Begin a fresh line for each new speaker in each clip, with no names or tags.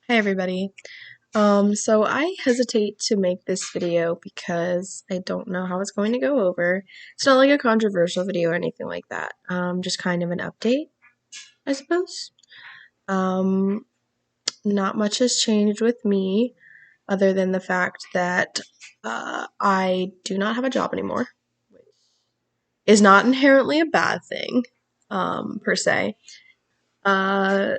Hi everybody. So I hesitate to make this video because I don't know how it's going to go over. It's not like a controversial video or anything like that. Just kind of an update, I suppose. Um, Not much has changed with me other than the fact that I do not have a job anymore, which is not inherently a bad thing, per se. Uh,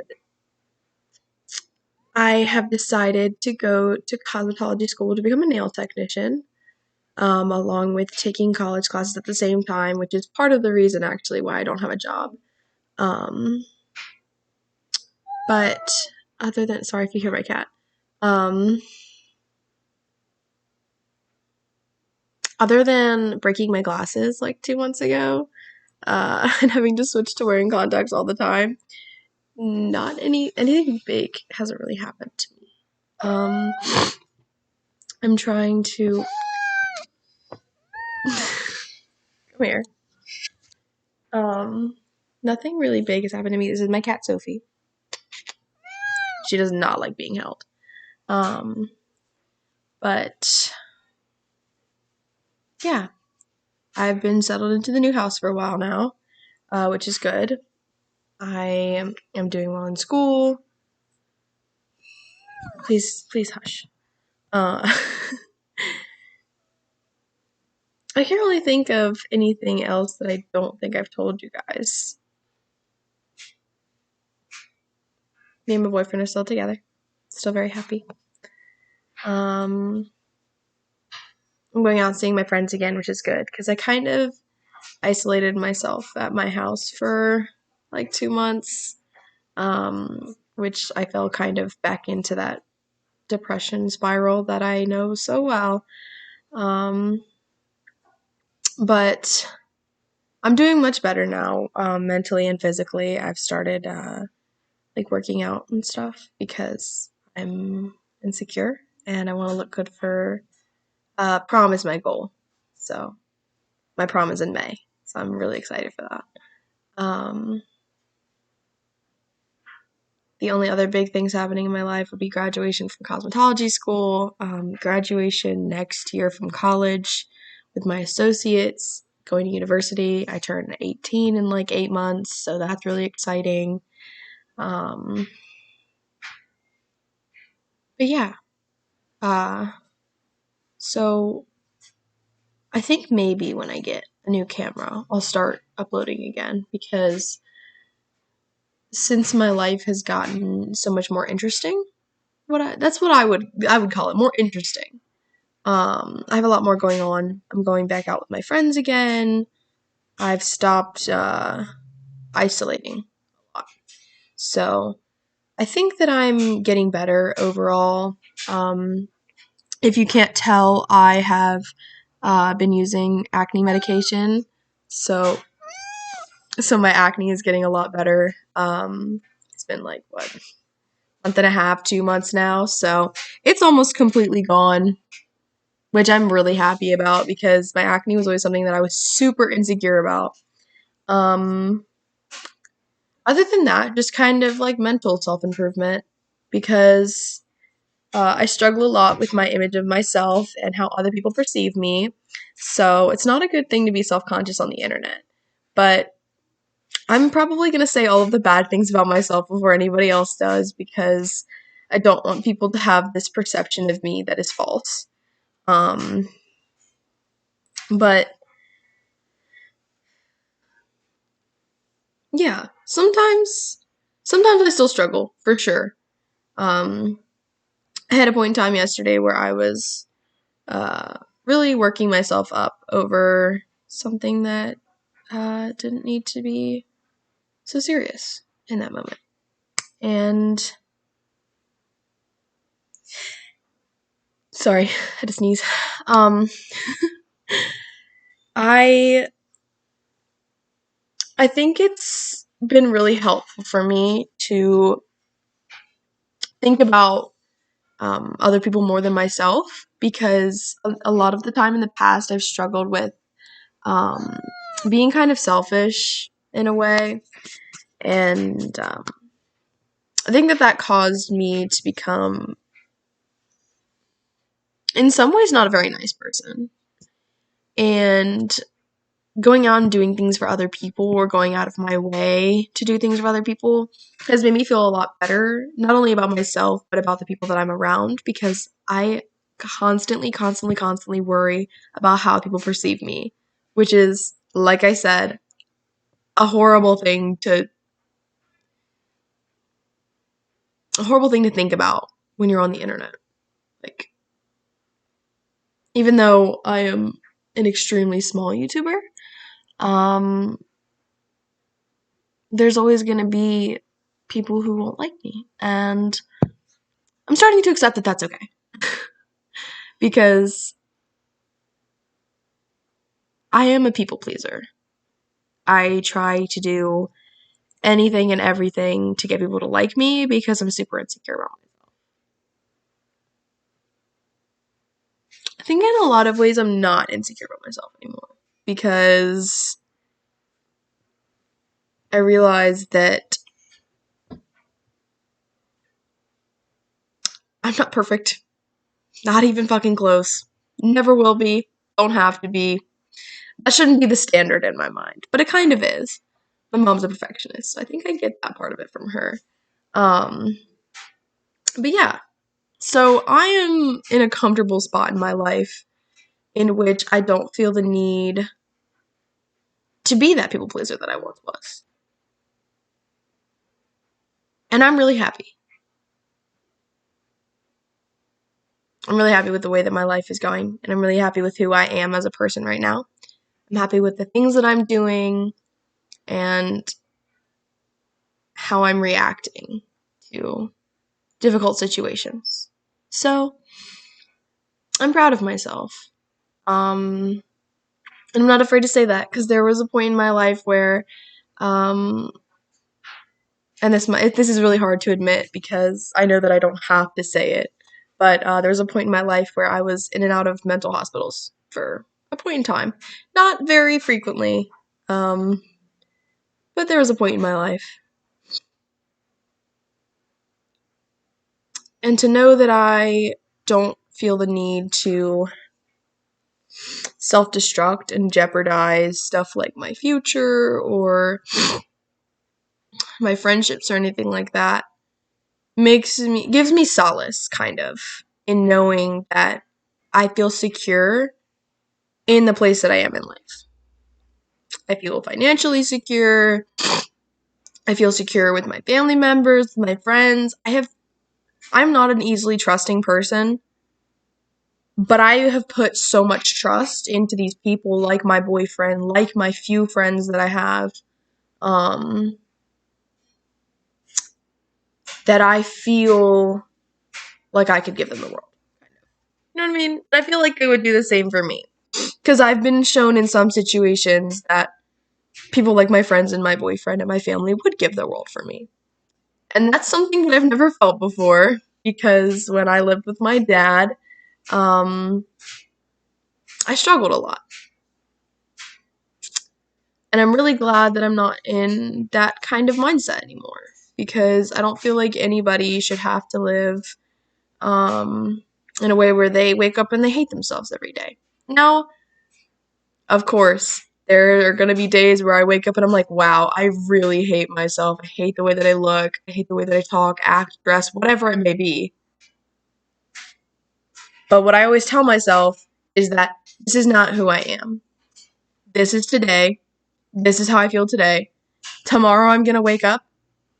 I have decided to go to cosmetology school to become a nail technician, along with taking college classes at the same time, which is part of the reason actually why I don't have a job. Um, but other than, sorry if you hear my cat. Um, Other than breaking my glasses like 2 months ago, and having to switch to wearing contacts all the time, not anything big hasn't really happened to me. I'm trying to come here. Um, Nothing really big has happened to me. This is my cat Sophie. She does not like being held. Um, but yeah, I've been settled into the new house for a while now, which is good. I am doing well in school. Please hush. Uh, I can't really think of anything else that I don't think I've told you guys. Me and my boyfriend are still together. Still very happy. I'm going out and seeing my friends again, which is good because I kind of isolated myself at my house for like 2 months, which I fell kind of back into that depression spiral that I know so well. Um, but I'm doing much better now, mentally and physically. I've started like working out and stuff because I'm insecure and I want to look good for prom is my goal. So my prom is in May, so I'm really excited for that. Um, the only other big things happening in my life would be graduation from cosmetology school, graduation next year from college with my associates, going to university. I turn 18 in like 8 months, so that's really exciting. Um, but yeah, uh, so I think maybe when I get a new camera, I'll start uploading again because since my life has gotten so much more interesting, that's what I would call it, more interesting. I have a lot more going on. I'm going back out with my friends again. I've stopped isolating a lot. So I think that I'm getting better overall. Um, if you can't tell, I have been using acne medication. So my acne is getting a lot better. It's been like what, month and a half, 2 months now. So it's almost completely gone, which I'm really happy about because my acne was always something that I was super insecure about. Um, Other than that, just kind of like mental self improvement because I struggle a lot with my image of myself and how other people perceive me. So it's not a good thing to be self conscious on the internet. But I'm probably going to say all of the bad things about myself before anybody else does because I don't want people to have this perception of me that is false. Um, but yeah, sometimes I still struggle for sure. Um, I had a point in time yesterday where I was really working myself up over something that didn't need to be so serious in that moment. And sorry, I had to sneeze. Um, I I think it's been really helpful for me to think about other people more than myself because a lot of the time in the past I've struggled with um, being kind of selfish in a way, and I think that caused me to become, in some ways, not a very nice person. And going out and doing things for other people, or going out of my way to do things for other people, has made me feel a lot better, not only about myself, but about the people that I'm around, because I constantly worry about how people perceive me, which is, like I said, a horrible thing to think about when you're on the internet. Like, even though I am an extremely small YouTuber, um, there's always going to be people who won't like me. And I'm starting to accept that that's okay. Because I am a people pleaser. I try to do anything and everything to get people to like me because I'm super insecure about myself. I think in a lot of ways I'm not insecure about myself anymore, because I realize that I'm not perfect. Not even fucking close. Never will be. Don't have to be. That shouldn't be the standard in my mind, but it kind of is. My mom's a perfectionist, so I think I get that part of it from her. Um, but yeah, so I am in a comfortable spot in my life in which I don't feel the need to be that people pleaser that I once was. And I'm really happy. I'm really happy with the way that my life is going, and I'm really happy with who I am as a person right now. I'm happy with the things that I'm doing and how I'm reacting to difficult situations. So, I'm proud of myself. And I'm not afraid to say that, because there was a point in my life where, um, and this is really hard to admit because I know that I don't have to say it, but there was a point in my life where I was in and out of mental hospitals for a point in time. Not very frequently, um, but there was a point in my life. And to know that I don't feel the need to self-destruct and jeopardize stuff like my future or my friendships or anything like that gives me solace, kind of, in knowing that I feel secure in the place that I am in life. I feel financially secure. I feel secure with my family members, my friends. I'm not an easily trusting person, but I have put so much trust into these people, like my boyfriend, like my few friends that I have, um, that I feel like I could give them the world. You know what I mean? I feel like they would do the same for me. Because I've been shown in some situations that people like my friends and my boyfriend and my family would give the world for me. And that's something that I've never felt before, because when I lived with my dad, um, I struggled a lot. And I'm really glad that I'm not in that kind of mindset anymore, because I don't feel like anybody should have to live in a way where they wake up and they hate themselves every day. Now, of course, there are going to be days where I wake up and I'm like, wow, I really hate myself. I hate the way that I look. I hate the way that I talk, act, dress, whatever it may be. But what I always tell myself is that this is not who I am. This is today. This is how I feel today. Tomorrow I'm going to wake up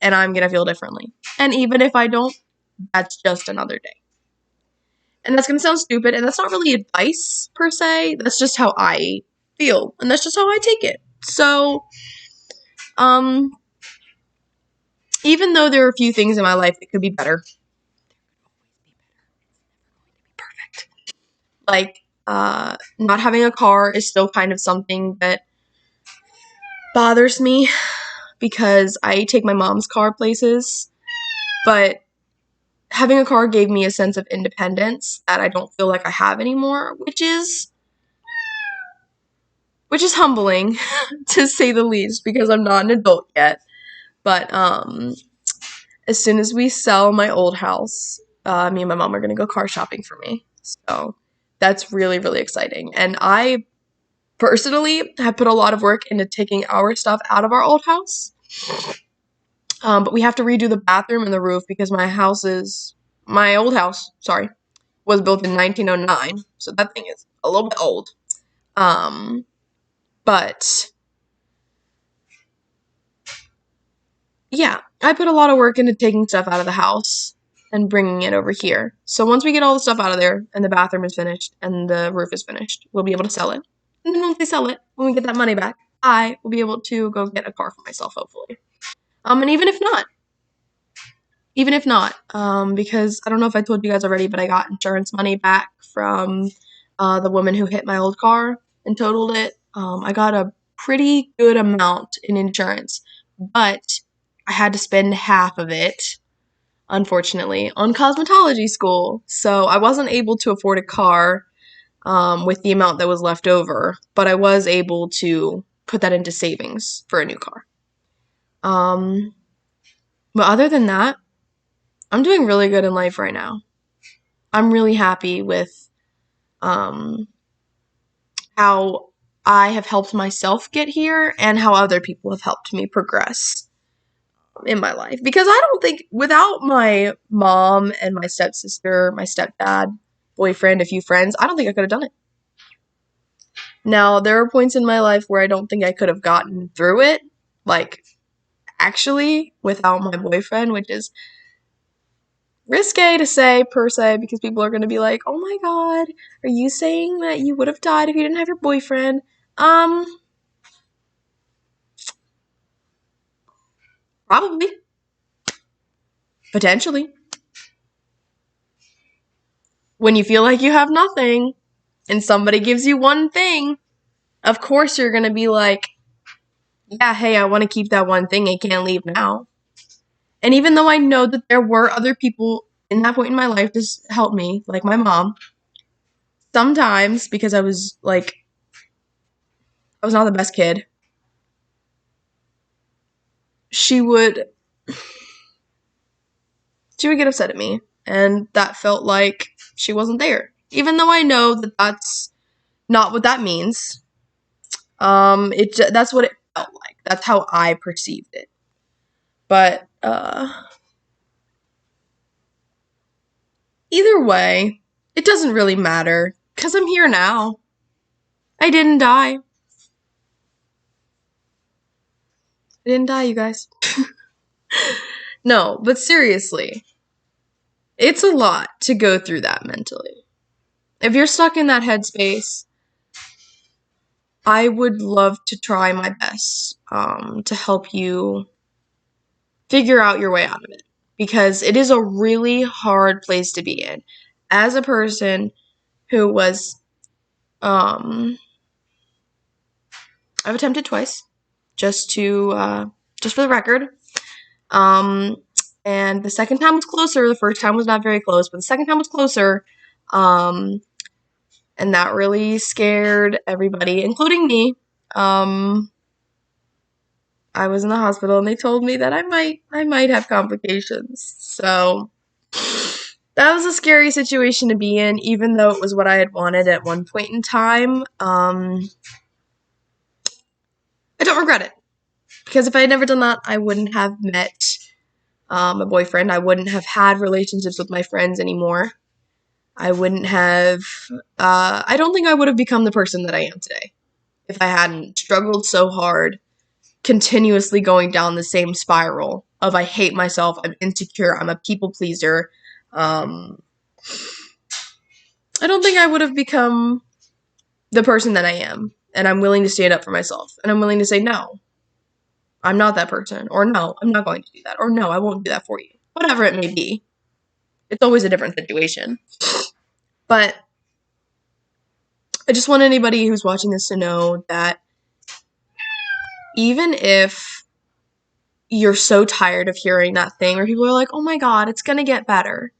and I'm going to feel differently. And even if I don't, that's just another day. And that's going to sound stupid, and that's not really advice per se. That's just how I feel, and that's just how I take it. So, um, even though there are a few things in my life that could be better, perfect. Like, not having a car is still kind of something that bothers me, because I take my mom's car places, but having a car gave me a sense of independence that I don't feel like I have anymore, which is humbling to say the least, because I'm not an adult yet. But as soon as we sell my old house, me and my mom are going to go car shopping for me. So that's really, really exciting. And I personally have put a lot of work into taking our stuff out of our old house. But we have to redo the bathroom and the roof because my old house, sorry, was built in 1909. So that thing is a little bit old. But yeah, I put a lot of work into taking stuff out of the house and bringing it over here. So once we get all the stuff out of there and the bathroom is finished and the roof is finished, we'll be able to sell it. And then once we sell it, when we get that money back, I will be able to go get a car for myself, hopefully. And even if not, because I don't know if I told you guys already, but I got insurance money back from the woman who hit my old car and totaled it. I got a pretty good amount in insurance, but I had to spend half of it, unfortunately, on cosmetology school. So I wasn't able to afford a car with the amount that was left over, but I was able to put that into savings for a new car. But other than that, I'm doing really good in life right now. I'm really happy with how I have helped myself get here and how other people have helped me progress in my life. Because I don't think, without my mom and my stepsister, my stepdad, boyfriend, a few friends, I don't think I could have done it. Now, there are points in my life where I don't think I could have gotten through it, like, actually, without my boyfriend, which is risque to say, per se, because people are going to be like, oh my god, are you saying that you would have died if you didn't have your boyfriend? Probably. Potentially. When you feel like you have nothing, and somebody gives you one thing, of course you're going to be like, yeah, hey, I want to keep that one thing, I can't leave now. And even though I know that there were other people in that point in my life to help me, like my mom, sometimes, because I was not the best kid, she would get upset at me, and that felt like she wasn't there. Even though I know that that's not what that means, that's what it felt like. That's how I perceived it. But either way, it doesn't really matter because I'm here now. I didn't die. I didn't die, you guys. No, but seriously, it's a lot to go through that mentally. If you're stuck in that headspace, I would love to try my best to help you figure out your way out of it, because it is a really hard place to be in. As a person who was, I've attempted twice, just for the record. And the second time was closer. The first time was not very close, but the second time was closer. And that really scared everybody, including me. I was in the hospital and they told me that I might have complications. So that was a scary situation to be in, even though it was what I had wanted at one point in time. I don't regret it, because if I had never done that, I wouldn't have met a boyfriend. I wouldn't have had relationships with my friends anymore. I wouldn't have, I don't think I would have become the person that I am today if I hadn't struggled so hard, continuously going down the same spiral of I hate myself, I'm insecure, I'm a people pleaser. I don't think I would have become the person that I am, and I'm willing to stand up for myself, and I'm willing to say, no, I'm not that person, or no, I'm not going to do that, or no, I won't do that for you. Whatever it may be. It's always a different situation. But I just want anybody who's watching this to know that even if you're so tired of hearing that thing where people are like, oh my god, it's gonna get better,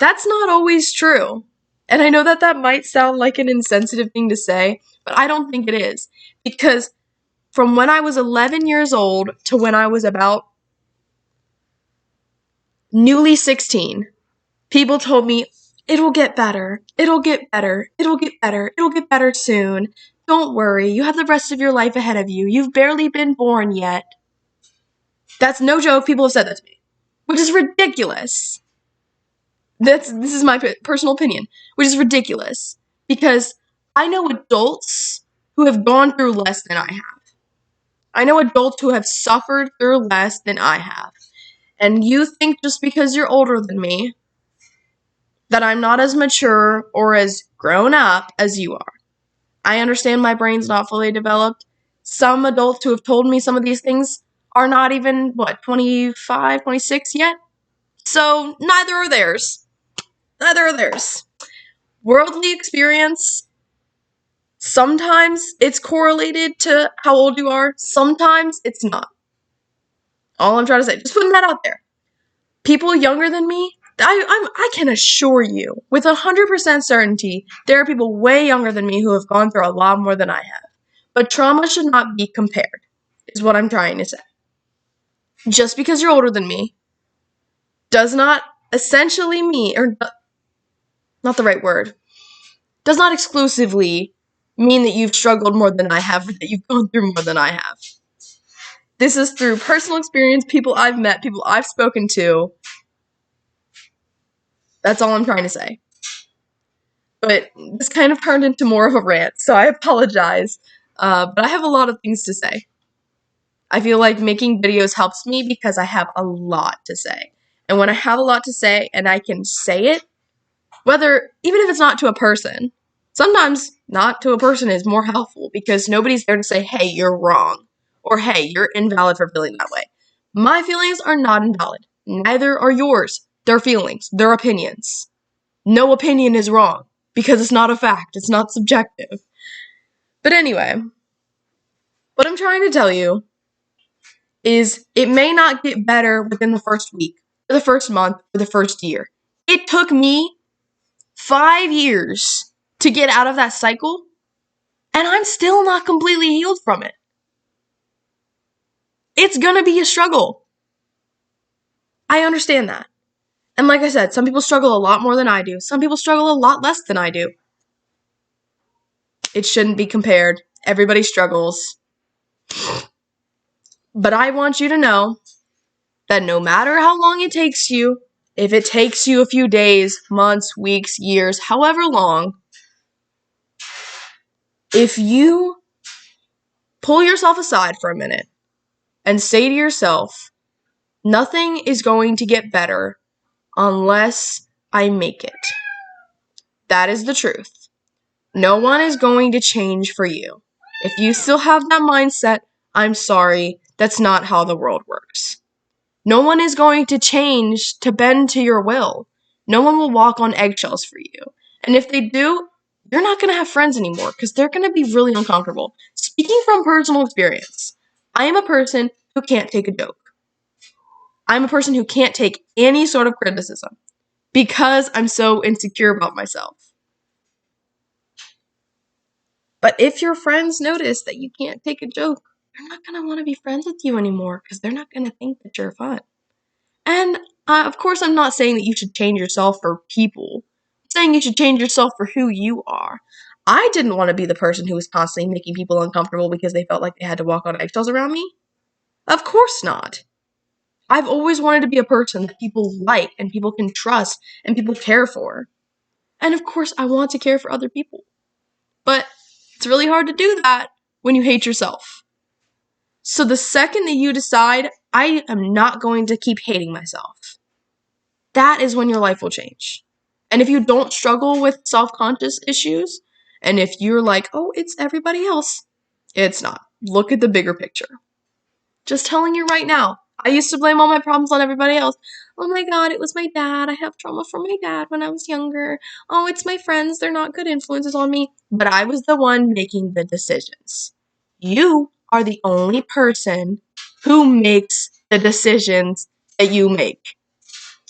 that's not always true. And I know that that might sound like an insensitive thing to say, but I don't think it is. Because from when I was 11 years old to when I was about newly 16, people told me, it'll get better, it'll get better, it'll get better, it'll get better soon. Don't worry, you have the rest of your life ahead of you. You've barely been born yet. That's no joke, people have said that to me, which is ridiculous. This is my personal opinion, which is ridiculous, because I know adults who have gone through less than I have. I know adults who have suffered through less than I have. And you think just because you're older than me that I'm not as mature or as grown up as you are. I understand my brain's not fully developed. Some adults who have told me some of these things are not even, 25, 26 yet? So neither are theirs. Neither are theirs. Worldly experience, sometimes it's correlated to how old you are, sometimes it's not. All I'm trying to say, just putting that out there. People younger than me, I can assure you, with 100% certainty, there are people way younger than me who have gone through a lot more than I have. But trauma should not be compared, is what I'm trying to say. Just because you're older than me does not essentially mean, or not the right word, does not exclusively mean that you've struggled more than I have, or that you've gone through more than I have. This is through personal experience, people I've met, people I've spoken to. That's all I'm trying to say. But this kind of turned into more of a rant, so I apologize. But I have a lot of things to say. I feel like making videos helps me because I have a lot to say. And when I have a lot to say and I can say it, even if it's not to a person, sometimes not to a person is more helpful because nobody's there to say, hey, you're wrong, or hey, you're invalid for feeling that way. My feelings are not invalid. Neither are yours. They're feelings. They're opinions. No opinion is wrong because it's not a fact. It's not subjective. But anyway, what I'm trying to tell you is it may not get better within the first week, or the first month, or the first year. It took me 5 years to get out of that cycle, and I'm still not completely healed from it. It's gonna be a struggle. I understand that. And like I said, some people struggle a lot more than I do. Some people struggle a lot less than I do. It shouldn't be compared. Everybody struggles. But I want you to know that no matter how long it takes you, if it takes you a few days, months, weeks, years, however long, if you pull yourself aside for a minute and say to yourself, nothing is going to get better unless I make it. That is the truth. No one is going to change for you. If you still have that mindset, I'm sorry, that's not how the world works. No one is going to change to bend to your will. No one will walk on eggshells for you. And if they do, you're not going to have friends anymore because they're going to be really uncomfortable. Speaking from personal experience, I am a person who can't take a joke. I'm a person who can't take any sort of criticism because I'm so insecure about myself. But if your friends notice that you can't take a joke, they're not going to want to be friends with you anymore because they're not going to think that you're fun. And of course, I'm not saying that you should change yourself for people. I'm saying you should change yourself for who you are. I didn't want to be the person who was constantly making people uncomfortable because they felt like they had to walk on eggshells around me. Of course not. I've always wanted to be a person that people like and people can trust and people care for. And of course, I want to care for other people. But it's really hard to do that when you hate yourself. So the second that you decide, I am not going to keep hating myself, that is when your life will change. And if you don't struggle with self-conscious issues, and if you're like, oh, it's everybody else, it's not. Look at the bigger picture. Just telling you right now, I used to blame all my problems on everybody else. Oh my god, it was my dad. I have trauma from my dad when I was younger. Oh, it's my friends. They're not good influences on me. But I was the one making the decisions. You are the only person who makes the decisions that you make.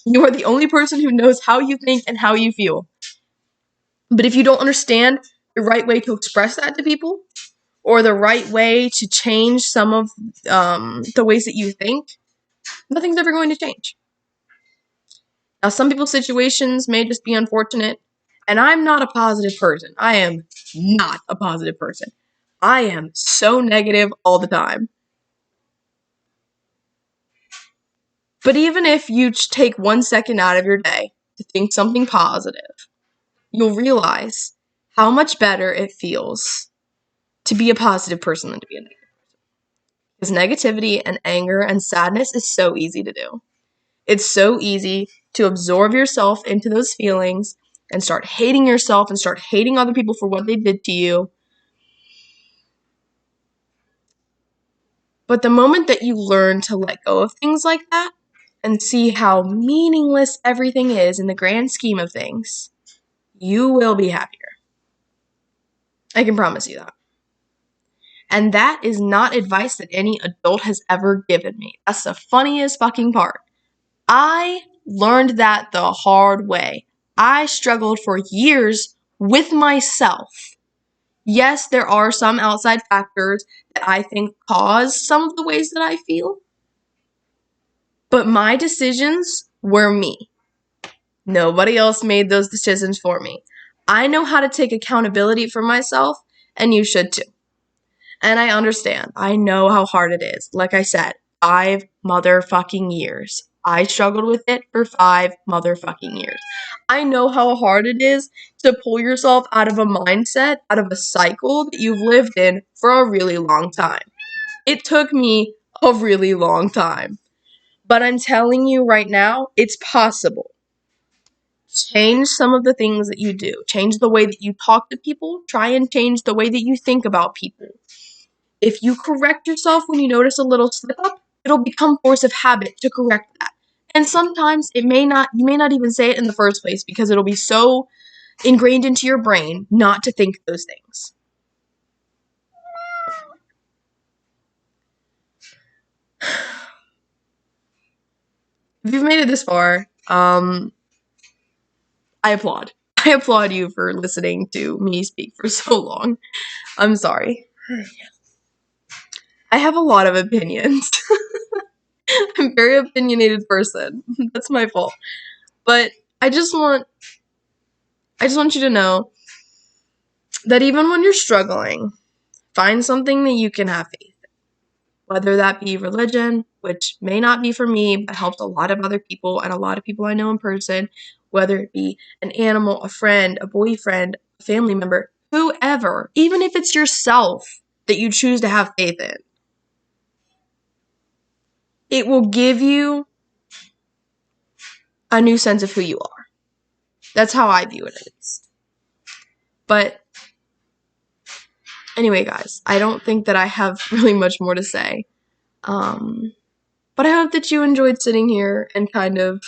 You are the only person who knows how you think and how you feel. But if you don't understand the right way to express that to people, or the right way to change some of the ways that you think, nothing's ever going to change. Now, some people's situations may just be unfortunate, and I'm not a positive person. I am not a positive person. I am so negative all the time. But even if you take 1 second out of your day to think something positive, you'll realize how much better it feels to be a positive person than to be a negative. Because negativity and anger and sadness is so easy to do. It's so easy to absorb yourself into those feelings and start hating yourself and start hating other people for what they did to you. But the moment that you learn to let go of things like that and see how meaningless everything is in the grand scheme of things, you will be happier. I can promise you that. And that is not advice that any adult has ever given me. That's the funniest fucking part. I learned that the hard way. I struggled for years with myself. Yes, there are some outside factors that I think cause some of the ways that I feel, but my decisions were me. Nobody else made those decisions for me. I know how to take accountability for myself, and you should too. And I understand. I know how hard it is. Like I said, 5 motherfucking years. I struggled with it for 5 motherfucking years. I know how hard it is to pull yourself out of a mindset, out of a cycle that you've lived in for a really long time. It took me a really long time. But I'm telling you right now, it's possible. Change some of the things that you do. Change the way that you talk to people. Try and change the way that you think about people. If you correct yourself when you notice a little slip up, it'll become force of habit to correct that. And sometimes you may not even say it in the first place because it'll be so ingrained into your brain not to think those things. If you've made it this far, I applaud. I applaud you for listening to me speak for so long. I'm sorry. I have a lot of opinions. I'm a very opinionated person. That's my fault. But I just want you to know that even when you're struggling, find something that you can have faith in. Whether that be religion, which may not be for me, but helps a lot of other people and a lot of people I know in person, whether it be an animal, a friend, a boyfriend, a family member, whoever, even if it's yourself that you choose to have faith in. It will give you a new sense of who you are. That's how I view it at least. But anyway, guys, I don't think that I have really much more to say. But I hope that you enjoyed sitting here and kind of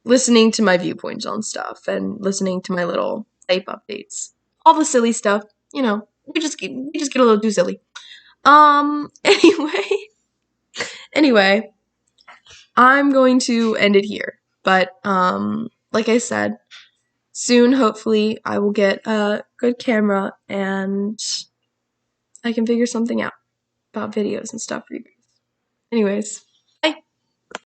listening to my viewpoints on stuff and listening to my little type updates. All the silly stuff, we just get a little too silly. Anyway, anyway, I'm going to end it here. But like I said, soon hopefully I will get a good camera and I can figure something out about videos and stuff for you guys. Anyways,